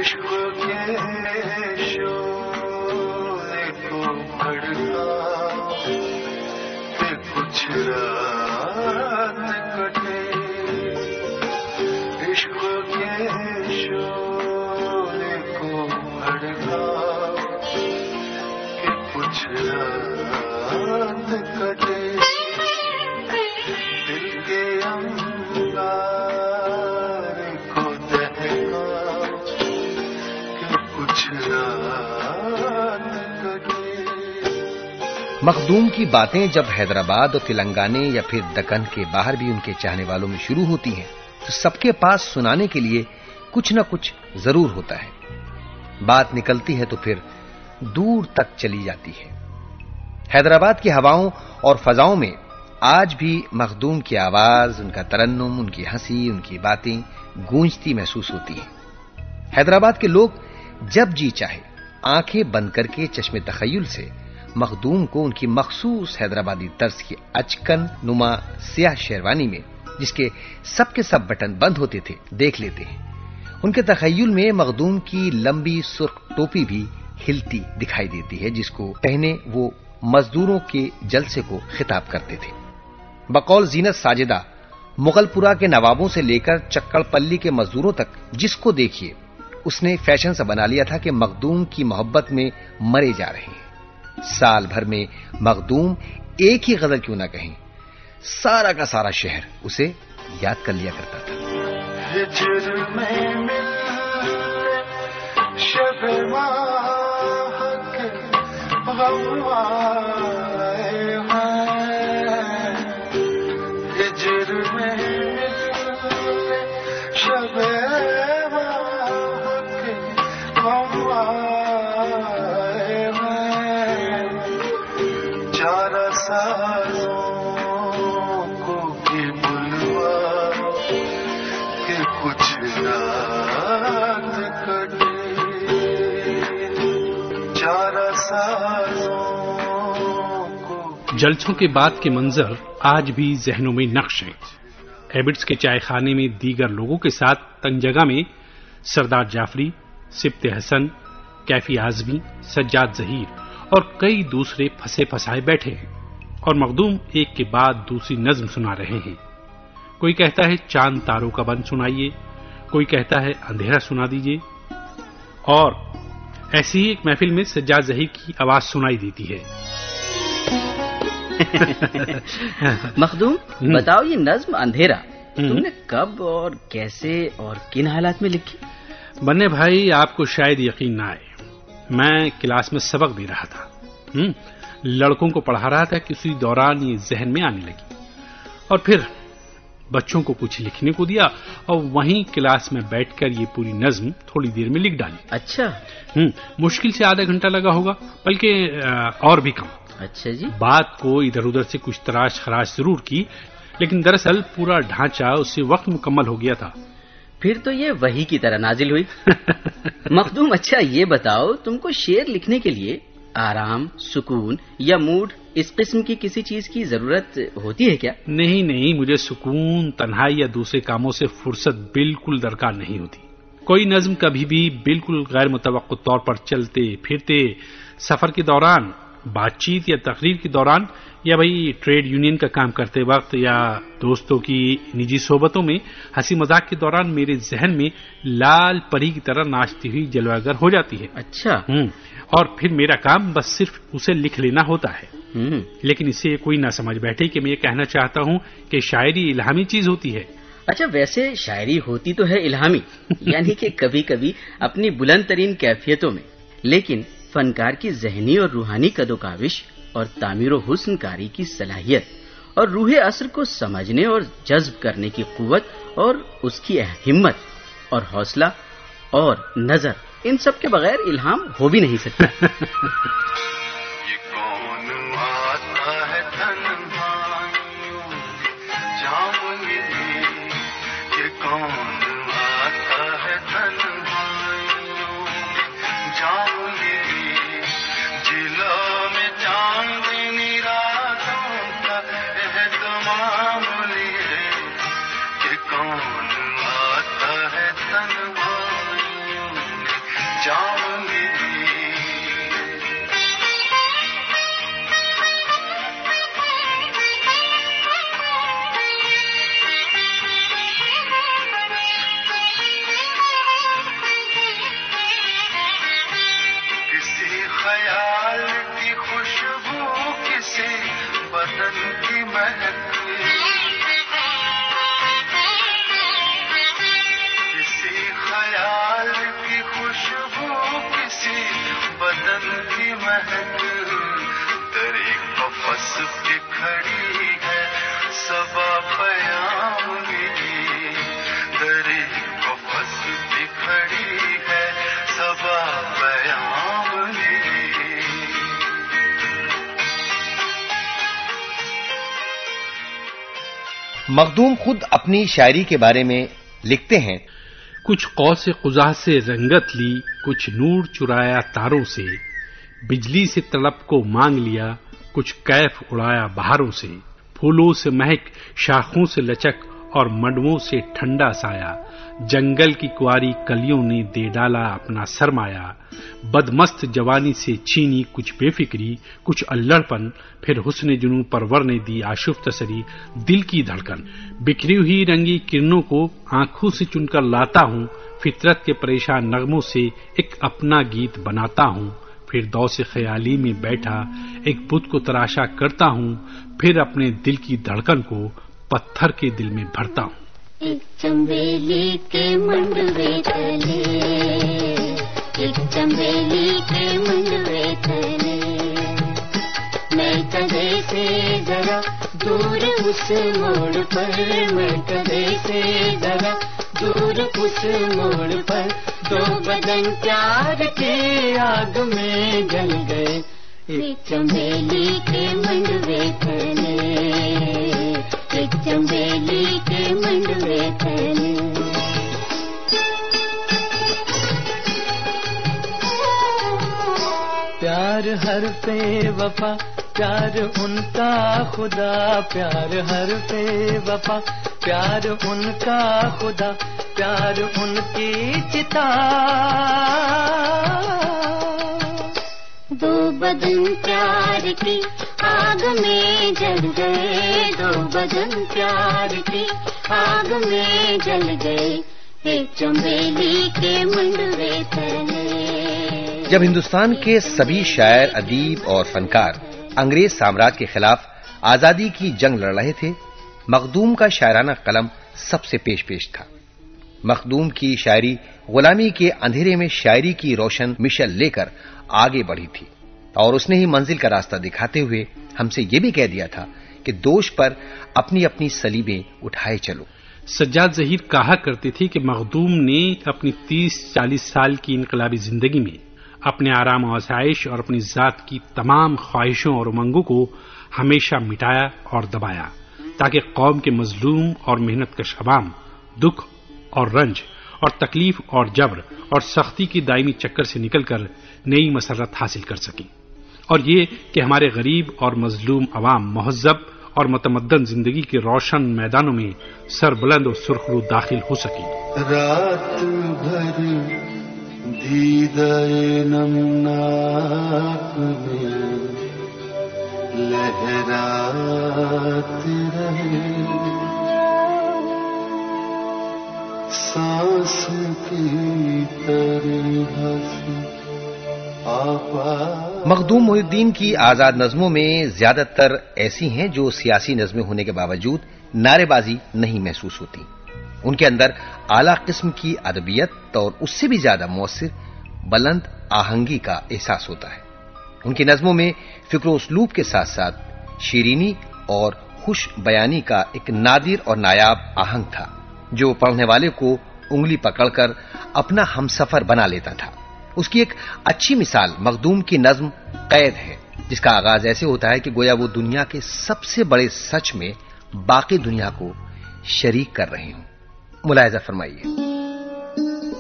عشق کے شعلے کو بھڑکا کہ کچھ رات کٹے، عشق کے شعلے کو بھڑکا کہ کچھ رات کٹے، دل کے انگار کو دہکا کہ کچھ رات کٹے۔ مخدوم کی باتیں جب حیدرآباد اور تلنگانے یا پھر دکن کے باہر بھی ان کے چاہنے والوں میں شروع ہوتی ہیں تو سب کے پاس سنانے کے لیے کچھ نہ کچھ ضرور ہوتا ہے۔ بات نکلتی ہے تو پھر دور تک چلی جاتی ہے۔ حیدرآباد کی ہواؤں اور فضاؤں میں آج بھی مخدوم کی آواز، ان کا ترنم، ان کی ہنسی، ان کی باتیں گونجتی محسوس ہوتی ہیں۔ حیدرآباد کے لوگ جب جی چاہے آنکھیں بند کر کے چشم تخیل سے مخدوم کو ان کی مخصوص حیدرآبادی طرز کی اچکن نما سیاہ شیروانی میں، جس کے سب بٹن بند ہوتے تھے، دیکھ لیتے ہیں۔ ان کے تخیل میں مخدوم کی لمبی سرخ ٹوپی بھی ہلتی دکھائی دیتی ہے، جس کو پہنے وہ مزدوروں کے جلسے کو خطاب کرتے تھے۔ بقول زینت ساجدہ مغل پورہ کے نوابوں سے لے کر چکڑ پلی کے مزدوروں تک جس کو دیکھیے اس نے فیشن سے بنا لیا تھا کہ مخدوم کی محبت میں مرے جا رہے ہیں۔ سال بھر میں مخدوم ایک ہی غزل کیوں نہ کہیں، سارا کا سارا شہر اسے یاد کر لیا کرتا تھا۔ ہجر میں مل شب ماہ کے غم آئے ہیں، ہجر میں مل شب ماہ کے غم آئے ہیں، چارہ سازوں کو بھی بلوا کہ کچھ رات کٹے، چارہ سازوں کو۔ جلسوں کے بعد کے منظر آج بھی ذہنوں میں نقش ہیں۔ ایبٹس کے چائے خانے میں دیگر لوگوں کے ساتھ تنگ جگہ میں سردار جعفری، سبط حسن، کیفی اعظمی، سجاد ظہیر اور کئی دوسرے پھنسے پھسائے بیٹھے ہیں اور مخدوم ایک کے بعد دوسری نظم سنا رہے ہیں۔ کوئی کہتا ہے چاند تاروں کا بند سنائیے، کوئی کہتا ہے اندھیرا سنا دیجیے، اور ایسی ہی ایک محفل میں سجاد ظہیر کی آواز سنائی دیتی ہے۔ مخدوم بتاؤ، یہ نظم اندھیرا تم نے کب اور کیسے اور کن حالات میں لکھی؟ بننے بھائی، آپ کو شاید یقین نہ آئے، میں کلاس میں سبق دے رہا تھا، لڑکوں کو پڑھا رہا تھا کہ اسی دوران یہ ذہن میں آنے لگی، اور پھر بچوں کو کچھ لکھنے کو دیا اور وہیں کلاس میں بیٹھ کر یہ پوری نظم تھوڑی دیر میں لکھ ڈالی۔ اچھا، مشکل سے آدھا گھنٹہ لگا ہوگا، بلکہ اور بھی کم۔ اچھا جی۔ بات کو ادھر ادھر سے کچھ تراش خراش ضرور کی، لیکن دراصل پورا ڈھانچہ اس سے وقت مکمل ہو گیا تھا۔ پھر تو یہ وحی کی طرح نازل ہوئی۔ مخدوم اچھا یہ بتاؤ، تم کو شعر لکھنے کے لیے آرام، سکون یا موڈ، اس قسم کی کسی چیز کی ضرورت ہوتی ہے کیا؟ نہیں، مجھے سکون، تنہائی یا دوسرے کاموں سے فرصت بالکل درکار نہیں ہوتی۔ کوئی نظم کبھی بھی بالکل غیر متوقع طور پر چلتے پھرتے، سفر کے دوران، بات چیت یا تقریر کے دوران، یا ٹریڈ یونین کا کام کرتے وقت، یا دوستوں کی نجی صحبتوں میں ہنسی مذاق کے دوران میرے ذہن میں لال پری کی طرح ناچتی ہوئی جلوہ گر ہو جاتی ہے۔ اچھا۔ اور پھر میرا کام بس صرف اسے لکھ لینا ہوتا ہے۔ لیکن اسے کوئی نہ سمجھ بیٹھے کہ میں یہ کہنا چاہتا ہوں کہ شاعری الہامی چیز ہوتی ہے۔ اچھا، ویسے شاعری ہوتی تو ہے الہامی، یعنی کہ کبھی کبھی اپنی بلند ترین کیفیتوں میں، لیکن فنکار کی ذہنی اور روحانی قد و کاوش اور تعمیر و حسن کاری کی صلاحیت اور روح اثر کو سمجھنے اور جذب کرنے کی قوت اور اس کی ہمت اور حوصلہ اور نظر، ان سب کے بغیر الہام ہو بھی نہیں سکتا۔ یہ کون آتا ہے تنہائیوں جام لیے، یہ کون آتا ہے تنہائیوں جام لیے، جلا میں چاندنی راتوں کا اہتمام لیے، یہ کون آتا ہے تنہائیوں جام لیے کسی خیال کی خوشبو کسی بدن کی مہک کسی خیال کی خوشبو کسی بدن کی مہک در ایک قفس پہ کھڑی ہے صبا پیام لیے در ایک قفس پہ کھڑی ہے صبا پیام لیے مخدوم خود اپنی شاعری کے بارے میں لکھتے ہیں، کچھ قوس قزح سے رنگت لی، کچھ نور چرایا تاروں سے، بجلی سے طلب کو مانگ لیا، کچھ کیف اڑایا بہاروں سے، پھولوں سے مہک، شاخوں سے لچک اور منڈووں سے ٹھنڈا سایہ، جنگل کی کواری کلیوں نے دے ڈالا اپنا سرمایہ، بدمست جوانی سے چھینی کچھ بے فکری، کچھ اللڑپن، پھر حسن جنوں پرور نے دی آشفت تسری، دل کی دھڑکن، بکھری ہوئی رنگی کرنوں کو آنکھوں سے چن کر لاتا ہوں، فطرت کے پریشان نغموں سے ایک اپنا گیت بناتا ہوں، پھر دوس خیالی میں بیٹھا ایک بت کو تراشا کرتا ہوں، پھر اپنے دل کی دھڑکن کو پتھر کے دل میں بھرتا ہوں۔ ایک چنبیلی کے منڈوے تلے، ایک چنبیلی کے منڈوے تلے، میں کدے سے ذرا دور اس موڑ پر، میں کدے سے ذرا دور اس موڑ پر، دو بدن پیار کے آگ میں جل گئے، ایک چنبیلی کے منڈوے تلے، ایک چنبیلی کے منڈوے تلے۔ پیار ہر پہ وفا، پیار ان کا خدا، پیار ہر پہ وفا، پیار ان کا خدا، پیار ان کی چتا، دو بدن پیار کی آگ میں جل گئے، دو بدن پیار کی آگ میں جل گئے، ایک چنبیلی کے منڈوے تلے۔ جب ہندوستان کے سبھی شاعر، ادیب اور فنکار انگریز سامراج کے خلاف آزادی کی جنگ لڑ رہے تھے، مخدوم کا شاعرانہ قلم سب سے پیش تھا۔ مخدوم کی شاعری غلامی کے اندھیرے میں شاعری کی روشن مشل لے کر آگے بڑھی تھی، اور اس نے ہی منزل کا راستہ دکھاتے ہوئے ہم سے یہ بھی کہہ دیا تھا کہ دوش پر اپنی اپنی صلیبیں اٹھائے چلو۔ سجاد ظہیر کہا کرتے تھے کہ مخدوم نے اپنی 30-40 سال کی انقلابی زندگی میں اپنے آرام و آسائش اور اپنی ذات کی تمام خواہشوں اور امنگوں کو ہمیشہ مٹایا اور دبایا، تاکہ قوم کے مظلوم اور محنت کش عوام دکھ اور رنج اور تکلیف اور جبر اور سختی کی دائمی چکر سے نکل کر نئی مسرت حاصل کر سکیں، اور یہ کہ ہمارے غریب اور مظلوم عوام مہذب اور متمدن زندگی کے روشن میدانوں میں سربلند اور سرخرو داخل ہو سکیں۔ رات بھر دیدۂ نمناک میں لہرات رہے، سانس کی طرح سے مخدوم محی الدین کی آزاد نظموں میں زیادہ تر ایسی ہیں جو سیاسی نظمیں ہونے کے باوجود نعرے بازی نہیں محسوس ہوتی۔ ان کے اندر اعلیٰ قسم کی ادبیت اور اس سے بھی زیادہ مؤثر بلند آہنگی کا احساس ہوتا ہے۔ ان کی نظموں میں فکر و اسلوب کے ساتھ ساتھ شیرینی اور خوش بیانی کا ایک نادر اور نایاب آہنگ تھا، جو پڑھنے والے کو انگلی پکڑ کر اپنا ہمسفر بنا لیتا تھا۔ اس کی ایک اچھی مثال مخدوم کی نظم قید ہے، جس کا آغاز ایسے ہوتا ہے کہ گویا وہ دنیا کے سب سے بڑے سچ میں باقی دنیا کو شریک کر رہے ہوں۔ ملاحظہ فرمائیے۔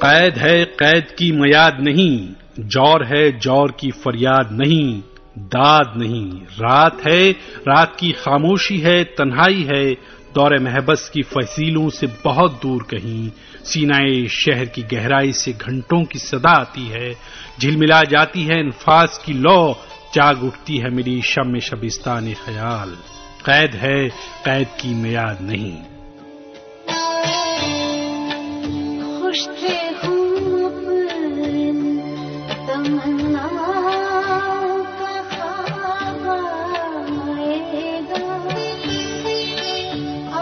قید ہے قید کی میاد نہیں، جور ہے جور کی فریاد نہیں، داد نہیں، رات ہے رات کی خاموشی ہے، تنہائی ہے، دور محبس کی فصیلوں سے بہت دور کہیں سینائے شہر کی گہرائی سے گھنٹوں کی صدا آتی ہے، جھلملا جاتی ہے انفاس کی لو، جاگ اٹھتی ہے میری شم شبستان خیال، قید ہے قید کی میعاد نہیں۔ خوش تھے ہم تمنا کا خواب آئے گا،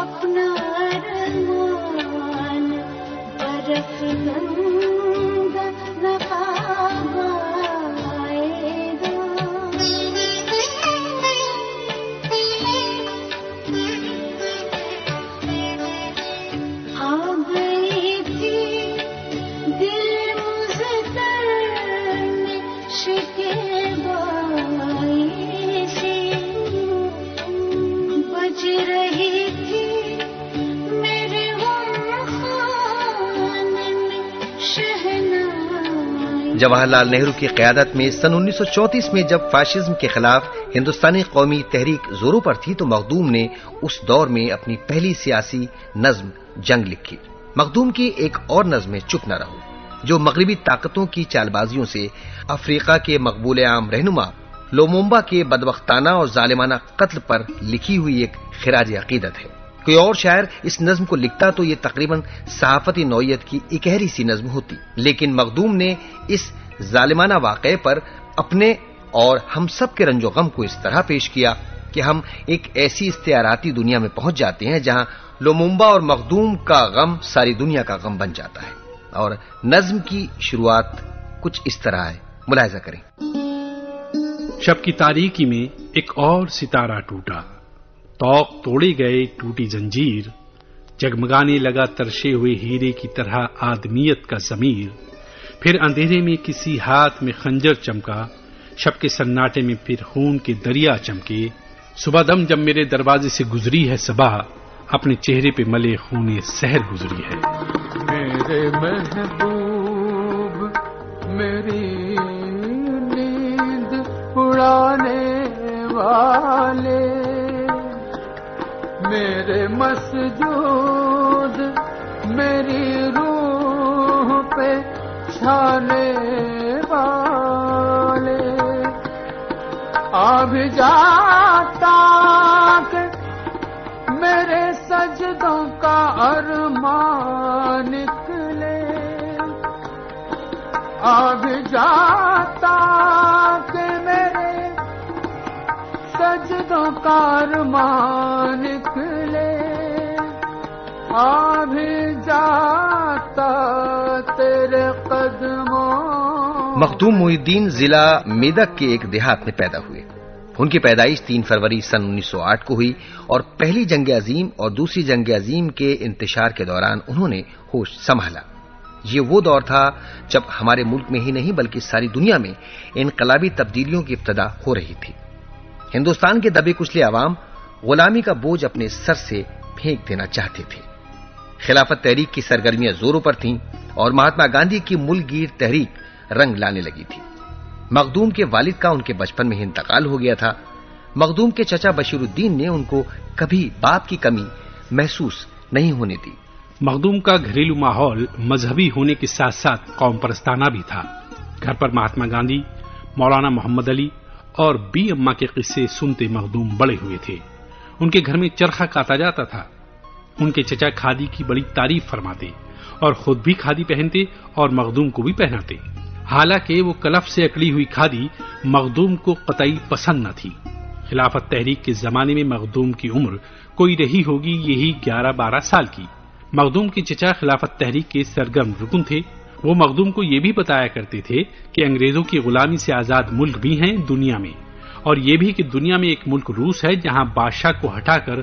اپنا ارمان برف گنگا نقاب آئے گا۔ آ گئی تھی دل مزدر میں شکیبائی سی، بج رہی تھی میرے غم خانے میں شہنائی۔ جواہر لال نہرو کی قیادت میں سن 1934 میں جب فاشزم کے خلاف ہندوستانی قومی تحریک زوروں پر تھی تو مخدوم نے اس دور میں اپنی پہلی سیاسی نظم جنگ لکھی۔ مخدوم کی ایک اور نظم ہے چپ نہ رہو، جو مغربی طاقتوں کی چال بازیوں سے افریقہ کے مقبول عام رہنما لومومبا کے بدبختانہ اور ظالمانہ قتل پر لکھی ہوئی ایک خراج عقیدت ہے۔ کوئی اور شاعر اس نظم کو لکھتا تو یہ تقریباً صحافتی نوعیت کی اکہری سی نظم ہوتی، لیکن مخدوم نے اس ظالمانہ واقعے پر اپنے اور ہم سب کے رنج و غم کو اس طرح پیش کیا کہ ہم ایک ایسی استعاراتی دنیا میں پہنچ جاتے ہیں جہاں لومومبا اور مخدوم کا غم ساری دنیا کا غم بن جاتا ہے۔ اور نظم کی شروعات کچھ اس طرح ہے، ملاحظہ کریں۔ شب کی تاریکی میں ایک اور ستارہ ٹوٹا، توق توڑے گئے ٹوٹی زنجیر، جگمگانے لگا ترشے ہوئے ہیرے کی طرح آدمیت کا ضمیر، پھر اندھیرے میں کسی ہاتھ میں خنجر چمکا، شب کے سناٹے میں پھر خون کے دریا چمکے، صبح دم جب میرے دروازے سے گزری ہے صبح، اپنے چہرے پہ ملے خون سحر گزری ہے۔ میرے محبوب میری نیند اڑانے والے، میرے مسجود میری روح پہ چھانے والے، آ بھی جاتا کہ میرے سجدوں کا ارمان نکلے، آ بھی جاتا کہ میرے سجدوں کا ارمان نکلے، آ بھی جاتا تیرے قدموں۔ مخدوم محی الدین ضلع میدک کے ایک دیہات میں پیدا ہوئے۔ ان کی پیدائش 3 فروری سن 1908 کو ہوئی اور پہلی جنگ عظیم اور دوسری جنگ عظیم کے انتشار کے دوران انہوں نے ہوش سنبھالا۔ یہ وہ دور تھا جب ہمارے ملک میں ہی نہیں بلکہ ساری دنیا میں انقلابی تبدیلیوں کی ابتدا ہو رہی تھی۔ ہندوستان کے دبے کچلے عوام غلامی کا بوجھ اپنے سر سے پھینک دینا چاہتے تھے۔ خلافت تحریک کی سرگرمیاں زوروں پر تھیں اور مہاتما گاندھی کی ملک گیر تحریک رنگ لانے لگی تھی۔ مخدوم کے والد کا ان کے بچپن میں ہی انتقال ہو گیا تھا۔ مخدوم کے چچا بشیر الدین نے ان کو کبھی باپ کی کمی محسوس نہیں ہونے دی۔ مخدوم کا گھریلو ماحول مذہبی ہونے کے ساتھ ساتھ قوم پرستانہ بھی تھا۔ گھر پر مہاتما گاندھی، مولانا محمد علی اور بی اماں کے قصے سنتے مخدوم بڑے ہوئے تھے۔ ان کے گھر میں چرخہ کاتا جاتا تھا۔ ان کے چچا کھادی کی بڑی تعریف فرماتے اور خود بھی کھادی پہنتے اور مخدوم کو بھی پہناتے۔ حالانکہ وہ کلف سے اکڑی ہوئی کھادی مخدوم کو قطعی پسند نہ تھی۔ خلافت تحریک کے زمانے میں مخدوم کی عمر کوئی رہی ہوگی یہی 11-12 سال کی۔ مخدوم کے چچا خلافت تحریک کے سرگرم رکن تھے۔ وہ مخدوم کو یہ بھی بتایا کرتے تھے کہ انگریزوں کی غلامی سے آزاد ملک بھی ہیں دنیا میں، اور یہ بھی کہ دنیا میں ایک ملک روس ہے جہاں بادشاہ کو ہٹا کر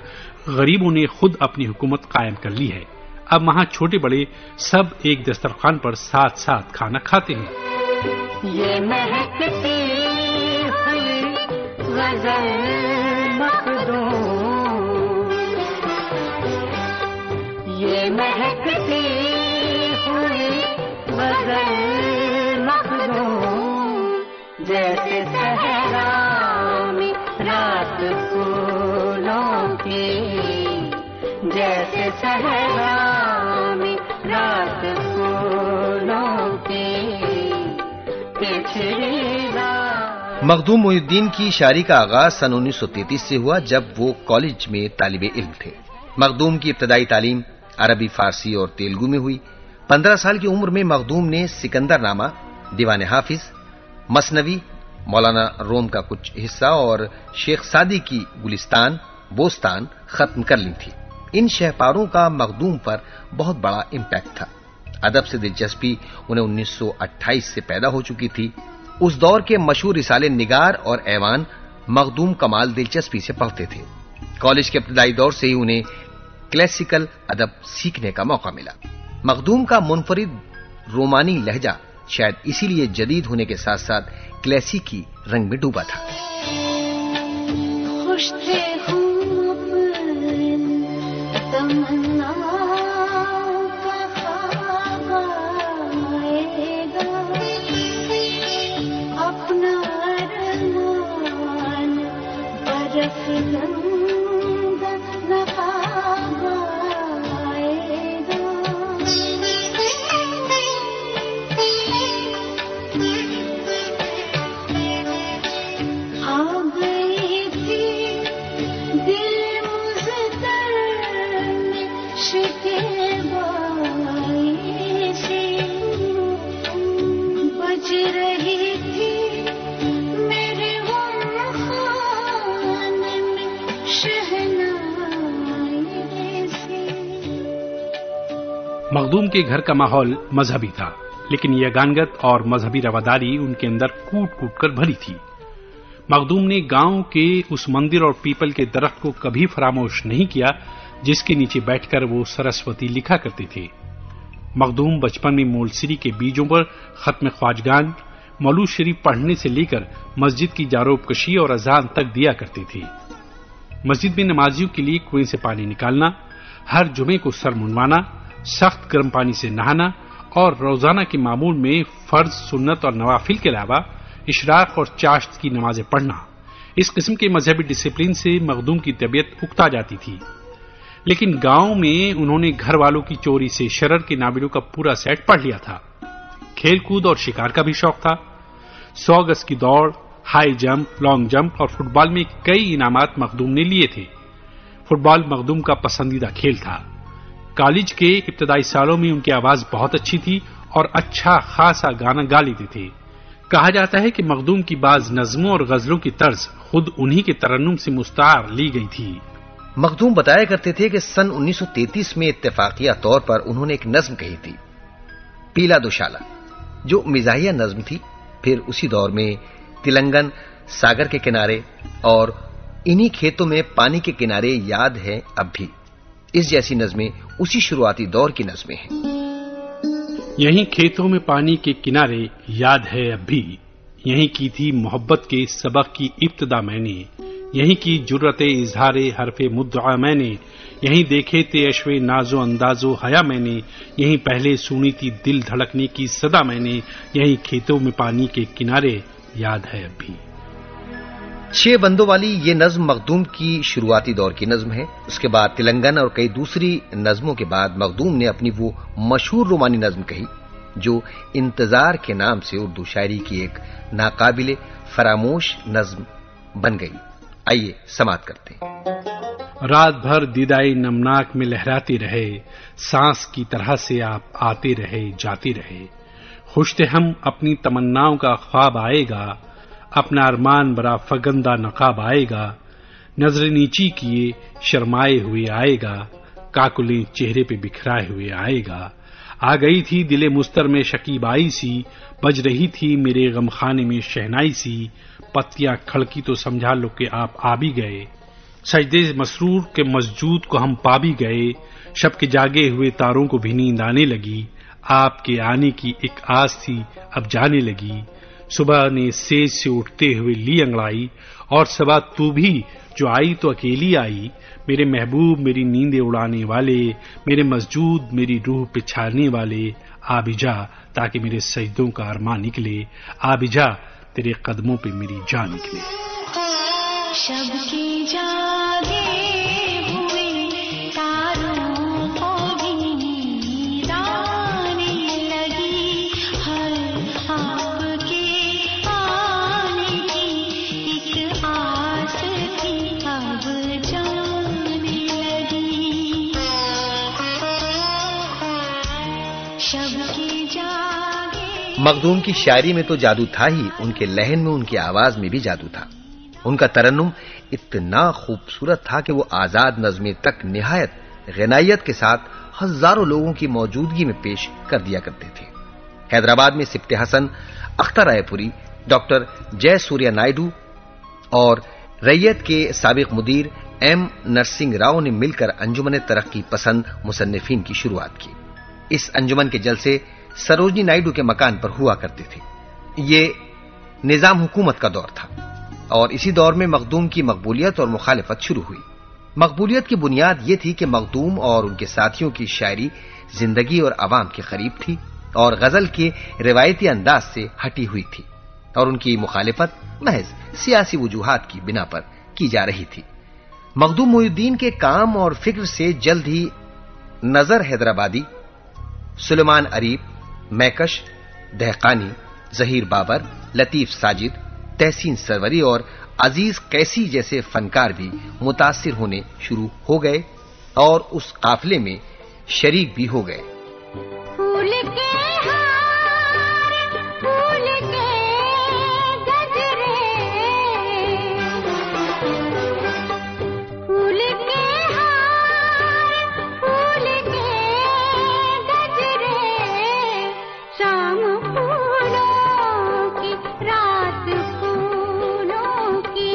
غریبوں نے خود اپنی حکومت قائم کر لی ہے۔ اب وہاں چھوٹے بڑے سب ایک دسترخوان پر ساتھ ساتھ کھانا کھاتے ہیں۔ یہ مہکتی ہوئی غزل مخدوم، یہ مہکتی ہوئی غزل مخدوم، جیسے صحرا میں رات پھولوں کی، صحرا میں رات پھولوں کی بچھڑی رات. مخدوم محی الدین کی شاعری کا آغاز سن 1933 سے ہوا جب وہ کالج میں طالب علم تھے. مخدوم کی ابتدائی تعلیم عربی، فارسی اور تیلگو میں ہوئی. 15 سال کی عمر میں مخدوم نے سکندر نامہ، دیوان حافظ، مثنوی، مولانا روم کا کچھ حصہ اور شیخ سعدی کی گلستان، بوستان ختم کر لی تھی. ان شہپاروں کا مخدوم پر بہت بڑا امپیکٹ تھا. ادب سے دلچسپی انہیں 1928 سے پیدا ہو چکی تھی. اس دور کے مشہور رسالے نگار اور ایوان مخدوم کمال دلچسپی سے پڑھتے تھے. کالج کے ابتدائی دور سے ہی انہیں کلاسیکل ادب سیکھنے کا موقع ملا. مخدوم کا منفرد رومانی لہجہ شاید اسی لیے جدید ہونے کے ساتھ ساتھ کلاسیکی رنگ میں ڈوبا تھا. خوش تھے خوب تمنا کا خواب آئے گا، اپنا ارمان برف رنگ نقاب آئے گا. آ گئی تھی دل مزدر میں شکیبائی سے، بج رہی تھی میرے خان میں شہنائی سے. مخدوم کے گھر کا ماحول مذہبی تھا، لیکن یگانگت اور مذہبی رواداری ان کے اندر کوٹ کوٹ کر بھری تھی. مخدوم نے گاؤں کے اس مندر اور پیپل کے درخت کو کبھی فراموش نہیں کیا جس کے نیچے بیٹھ کر وہ سرسوتی لکھا کرتے تھے. مخدوم بچپن میں مولسری کے بیجوں پر ختم خواجگان، مولود شریف پڑھنے سے لے کر مسجد کی جاروب کشی اور اذان تک دیا کرتے تھے. مسجد میں نمازیوں کے لیے کنویں سے پانی نکالنا، ہر جمعے کو سر منڈوانا، سخت گرم پانی سے نہانا اور روزانہ کے معمول میں فرض، سنت اور نوافل کے علاوہ اشراق اور چاشت کی نمازیں پڑھنا، اس قسم کے مذہبی ڈسپلن سے مخدوم کی طبیعت اکتا جاتی تھی. لیکن گاؤں میں انہوں نے گھر والوں کی چوری سے شرر کے ناولوں کا پورا سیٹ پڑھ لیا تھا. کھیل کود اور شکار کا بھی شوق تھا. 100 گز کی دوڑ، ہائی جمپ، لانگ جمپ اور فٹ بال میں کئی انعامات مخدوم نے لیے تھے. فٹ بال مخدوم کا پسندیدہ کھیل تھا. کالج کے ابتدائی سالوں میں ان کی آواز بہت اچھی تھی اور اچھا خاصا گانا گا لیتے تھے. کہا جاتا ہے کہ مخدوم کی بعض نظموں اور غزلوں کی طرز خود انہی کے ترنم سے مستعار لی گئی تھی. مخدوم بتایا کرتے تھے کہ سن 1933 میں اتفاقیہ طور پر انہوں نے ایک نظم کہی تھی، پیلا دوشالا، جو مزاحیہ نظم تھی. پھر اسی دور میں تلنگن، ساگر کے کنارے اور انہی کھیتوں میں پانی کے کنارے یاد ہے اب بھی. اس جیسی نظمیں اسی شروعاتی دور کی نظمیں ہیں. یہیں کھیتوں میں پانی کے کنارے یاد ہے اب بھی، یہیں کی تھی محبت کے سبق کی ابتدا میں نے، یہیں کی جرت اظہار حرف مدعا میں نے، یہیں دیکھے تھے اشوے ناز و انداز و حیا میں نے، یہیں پہلے سنی تھی دل دھڑکنے کی صدا میں نے، یہیں کھیتوں میں پانی کے کنارے یاد ہے اب بھی. 6 بندوں والی یہ نظم مخدوم کی شروعاتی دور کی نظم ہے. اس کے بعد تلنگن اور کئی دوسری نظموں کے بعد مخدوم نے اپنی وہ مشہور رومانی نظم کہی جو انتظار کے نام سے اردو شاعری کی ایک ناقابل فراموش نظم بن گئی. آئیے سماعت کرتے ہیں. رات بھر دیدائے نمناک میں لہراتے رہے، سانس کی طرح سے آپ آتے رہے جاتے رہے، خوش تھے ہم اپنی تمناؤں کا خواب آئے گا، اپنا ارمان برا فگندہ نقاب آئے گا، نظر نیچی کیے شرمائے ہوئے آئے گا، کاکلیں چہرے پہ بکھرائے ہوئے آئے گا. آ گئی تھی دل مستر میں شکیبائی سی، بج رہی تھی میرے غم خانے میں شہنائی سی، پتیاں کھڑکی تو سمجھا لو کہ آپ آ بھی گئے، سجدے مسرور کے مسجود کو ہم پا بھی گئے، شب کے جاگے ہوئے تاروں کو بھی نیند آنے لگی، آپ کے آنے کی ایک آس تھی اب جانے لگی، صبح نے سیج سے اٹھتے ہوئے لی انگڑائی، اور صبح تو بھی جو آئی تو اکیلی آئی، میرے محبوب میری نیندیں اڑانے والے، میرے مسجود میری روح پہ چھانے والے، آ بھی جا تاکہ میرے سجدوں کا ارمان نکلے، آ بھی جا تیرے قدموں پہ میری جان نکلے. شب کی جاگے ہوئے تاروں مخدوم کی شاعری میں تو جادو تھا ہی، ان کے لہن میں، ان کی آواز میں بھی جادو تھا۔ ان کا ترنم اتنا خوبصورت تھا کہ وہ آزاد نظمیں تک نہایت غنائیت کے ساتھ ہزاروں لوگوں کی موجودگی میں پیش کر دیا کرتے تھے۔ حیدرآباد میں سبت حسن، اختر رائے پوری، ڈاکٹر جے سوریا نائیڈو اور ریت کے سابق مدیر ایم نرسنگ راؤ نے مل کر انجمن ترقی پسند مصنفین کی شروعات کی۔ اس انجمن کے جلسے سروجنی نائیڈو کے مکان پر ہوا کرتے تھے۔ یہ نظام حکومت کا دور تھا اور اسی دور میں مخدوم کی مقبولیت اور مخالفت شروع ہوئی۔ مقبولیت کی بنیاد یہ تھی کہ مخدوم اور ان کے ساتھیوں کی شاعری زندگی اور عوام کے قریب تھی اور غزل کے روایتی انداز سے ہٹی ہوئی تھی، اور ان کی مخالفت محض سیاسی وجوہات کی بنا پر کی جا رہی تھی۔ مخدوم محی الدین کے کام اور فکر سے جلد ہی نظر حیدرآبادی، سلیمان اریب، میکش، دہقانی، ظہیر بابر، لطیف ساجد، تحسین سروری اور عزیز قیسی جیسے فنکار بھی متاثر ہونے شروع ہو گئے اور اس قافلے میں شریک بھی ہو گئے۔ پھول کے ہار، پھول کے گجرے، پھول کے ہار، پھول کے گجرے، شام پھولوں کی، رات پھولوں کی،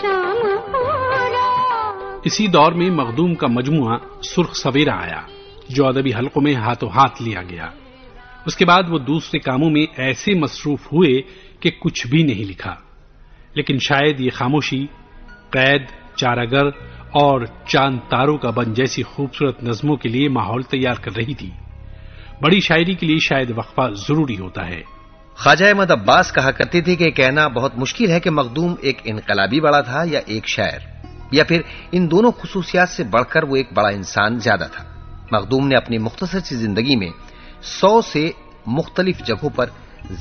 شام پھولوں۔ اسی دور میں مخدوم کا مجموعہ سرخ سویرا آیا جو ادبی حلقوں میں ہاتھوں ہاتھ لیا گیا۔ اس کے بعد وہ دوسرے کاموں میں ایسے مصروف ہوئے کہ کچھ بھی نہیں لکھا، لیکن شاید یہ خاموشی قید، چارہ گر اور چاند تاروں کا بن جیسی خوبصورت نظموں کے لیے ماحول تیار کر رہی تھی۔ بڑی شاعری کے لیے شاید وقفہ ضروری ہوتا ہے۔ خواجہ احمد عباس کہا کرتے تھے کہ کہنا بہت مشکل ہے کہ مخدوم ایک انقلابی بڑا تھا یا ایک شاعر، یا پھر ان دونوں خصوصیات سے بڑھ کر وہ ایک بڑا انسان زیادہ تھا۔ مخدوم نے اپنی مختصر سی زندگی میں 100 سے مختلف جگہوں پر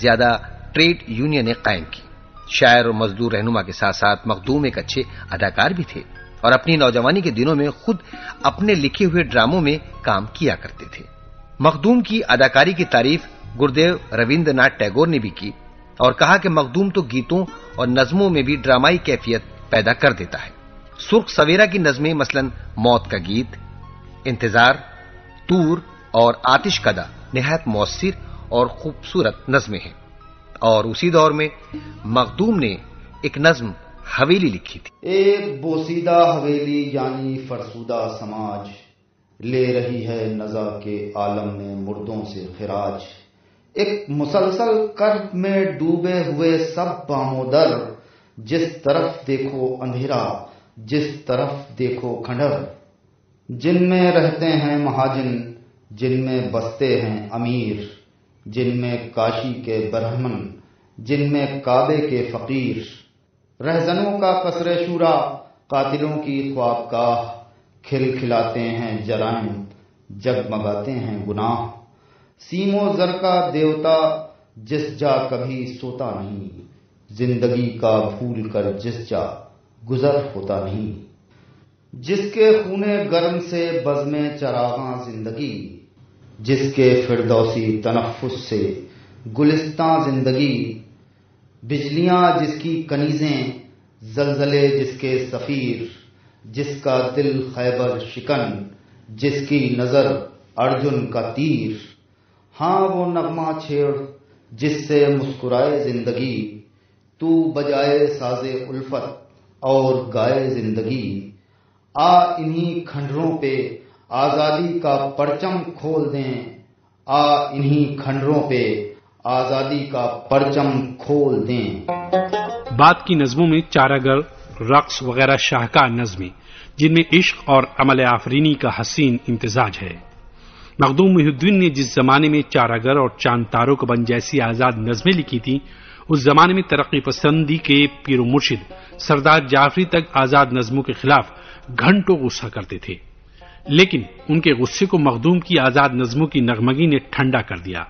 زیادہ ٹریڈ یونینیں قائم کی۔ شاعر اور مزدور رہنما کے ساتھ ساتھ مخدوم ایک اچھے اداکار بھی تھے اور اپنی نوجوانی کے دنوں میں خود اپنے لکھے ہوئے ڈراموں میں کام کیا کرتے تھے۔ مخدوم کی اداکاری کی تعریف گردیو رویندر ناتھ ٹیگور نے بھی کی اور کہا کہ مخدوم تو گیتوں اور نظموں میں بھی ڈرامائی کیفیت پیدا کر دیتا ہے۔ سرخ سویرا کی نظمیں مثلاً موت کا گیت، انتظار، تور اور آتش کدا نہایت مؤثر اور خوبصورت نظمیں ہیں، اور اسی دور میں مخدوم نے ایک نظم حویلی لکھی تھی۔ ایک بوسیدہ حویلی یعنی فرسودہ سماج لے رہی ہے نزا کے عالم میں مردوں سے خراج، ایک مسلسل کرب میں ڈوبے ہوئے سب بامودر، جس طرف دیکھو اندھیرا، جس طرف دیکھو کھنڈر، جن میں رہتے ہیں مہاجن، جن میں بستے ہیں امیر، جن میں کاشی کے برہمن، جن میں کعبے کے فقیر، رہزنوں کا قصر شورا، قاتلوں کی خوابگاہ، کھل کھلاتے ہیں جرائم، جگمگاتے ہیں گناہ، سیم و زر کا دیوتا جس جا کبھی سوتا نہیں، زندگی کا بھول کر جس جا گزر ہوتا نہیں، جس کے خونے گرم سے بزمیں چراغاں زندگی، جس کے فردوسی تنفس سے گلستاں زندگی، بجلیاں جس کی کنیزیں، زلزلے جس کے سفیر، جس کا دل خیبر شکن، جس کی نظر ارجن کا تیر، ہاں وہ نغمہ چھیڑ جس سے مسکرائے زندگی، تو بجائے ساز الفت اور گائے زندگی، آ انہی کھنڈروں پہ آزادی کا پرچم کھول دیں، آ انہی کھنڈروں پہ آزادی کا پرچم کھول دیں۔ بعد کی نظموں میں چارہ گر، رقص وغیرہ شاہکار نظمیں جن میں عشق اور عمل آفرینی کا حسین امتزاج ہے۔ مخدوم محی الدین نے جس زمانے میں چارہ گر اور چاند تاروں کا بن جیسی آزاد نظمیں لکھی تھیں، اس زمانے میں ترقی پسندی کے پیر و مرشد سردار جعفری تک آزاد نظموں کے خلاف گھنٹوں غصہ کرتے تھے، لیکن ان کے غصے کو مخدوم کی آزاد نظموں کی نغمگی نے ٹھنڈا کر دیا۔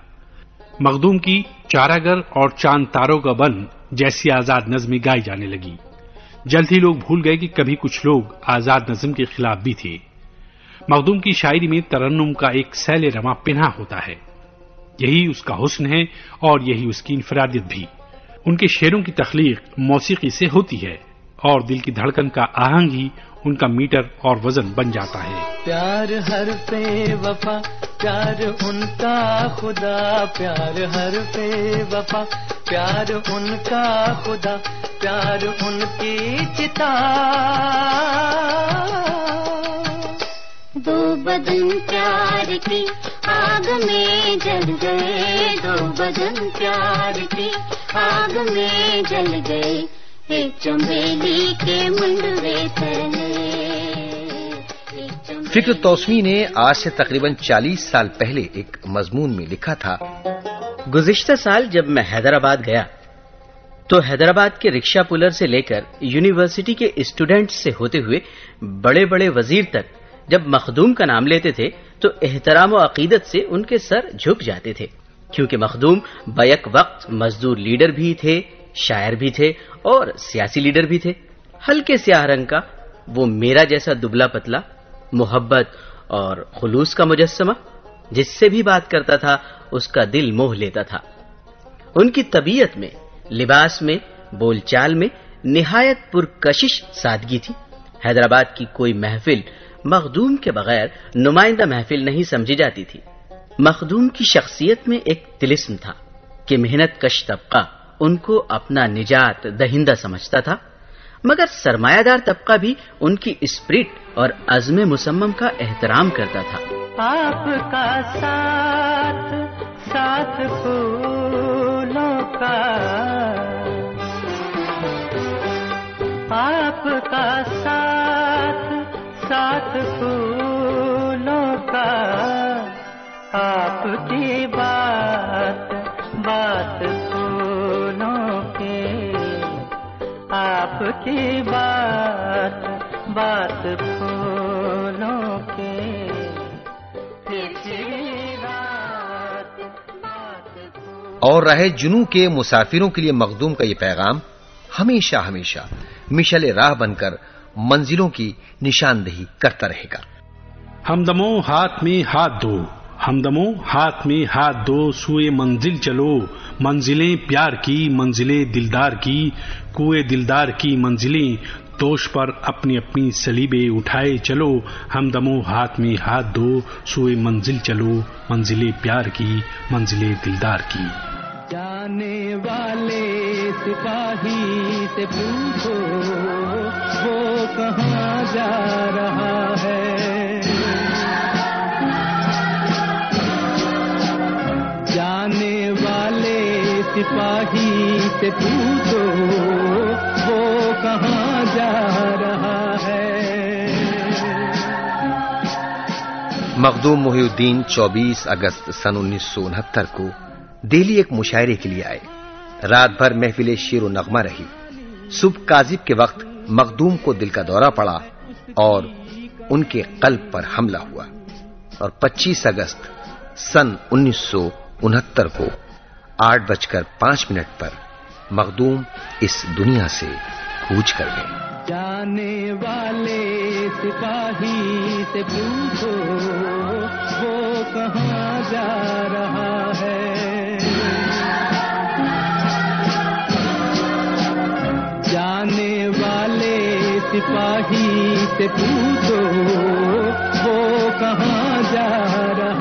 مخدوم کی چارہ گر اور چاند تاروں کا بن جیسی آزاد نظمیں گائی جانے لگی۔ جلد ہی لوگ بھول گئے کہ کبھی کچھ لوگ آزاد نظم کے خلاف بھی تھے۔ مخدوم کی شاعری میں ترنم کا ایک سیل رواں پنہاں ہوتا ہے۔ یہی اس کا حسن ہے اور یہی اس کی انفرادیت بھی۔ ان کے شعروں کی تخلیق موسیقی سے ہوتی ہے اور دل کی دھڑکن کا آہنگ ہی ان کا میٹر اور وزن بن جاتا ہے۔ پیار ہر پہ وفا، پیار ان کا خدا، پیار ہر پہ وفا، پیار ان کا خدا، پیار ان کی چتا۔ دو بدن پیار کی آگ میں جل گئے، دو بدن پیار کی آگ میں جل گئے، ایک چنبیلی کے منڈوے تلے۔ فکر توسوی نے آج سے تقریباً 40 سال پہلے ایک مضمون میں لکھا تھا، گزشتہ سال جب میں حیدرآباد گیا تو حیدرآباد کے رکشہ پولر سے لے کر یونیورسٹی کے اسٹوڈنٹس سے ہوتے ہوئے بڑے بڑے وزیر تک جب مخدوم کا نام لیتے تھے تو احترام و عقیدت سے ان کے سر جھک جاتے تھے، کیونکہ مخدوم بیک وقت مزدور لیڈر بھی تھے، شاعر بھی تھے اور سیاسی لیڈر بھی تھے۔ ہلکے سیاہ رنگ کا وہ میرا جیسا دبلا پتلا، محبت اور خلوص کا مجسمہ، جس سے بھی بات کرتا تھا اس کا دل موہ لیتا تھا۔ ان کی طبیعت میں، لباس میں، بول چال میں نہایت پرکشش سادگی تھی۔ حیدرآباد کی کوئی محفل مخدوم کے بغیر نمائندہ محفل نہیں سمجھی جاتی تھی۔ مخدوم کی شخصیت میں ایک طلسم تھا کہ محنت کش طبقہ ان کو اپنا نجات دہندہ سمجھتا تھا، مگر سرمایہ دار طبقہ بھی ان کی اسپرٹ اور عزم مصمم کا احترام کرتا تھا۔ آپ کا ساتھ ساتھ پھولوں کا، آپ کا ساتھ ساتھ پھولوں کا، آپ کی بات بات پھولوں کے، آپ کی بات بات پھولوں کے، پچھلی رات بات پھولوں۔ اور رہے جنوں کے مسافروں کے لیے مخدوم کا یہ پیغام ہمیشہ ہمیشہ مشعل راہ بن کر منزلوں کی نشاندہی کرتا رہے گا۔ ہمدموں ہاتھ میں ہاتھ دو، ہمدموں ہاتھ میں ہاتھ دو، سوئے منزل چلو، منزلیں پیار کی، منزلیں دلدار کی، کوئے دلدار کی منزلیں، دوش پر اپنی اپنی سلیبے اٹھائے چلو، ہمدموں ہاتھ میں ہاتھ دو، سوئے منزل چلو، منزلیں پیار کی، منزلیں دلدار کی۔ جانے والے سپاہی سے پوچھو وہ کہاں جا رہا ہے، جانے والے سپاہی سے پوچھو وہ کہاں جا رہا ہے۔ مخدوم محی الدین 24 اگست سن 1969 کو دہلی ایک مشاعرے کے لیے آئے۔ رات بھر محفل شعر و نغمہ رہی۔ صبح کاذب کے وقت مخدوم کو دل کا دورہ پڑا اور ان کے قلب پر حملہ ہوا، اور 25 اگست سن 1969 کو 8:05 پر مخدوم اس دنیا سے کوچ کر گئے۔ جانے والے سپاہی سے پوچھو وہ کہاں جا رہا ہے، جانے والے سپاہی سے پوچھو وہ کہاں جا رہا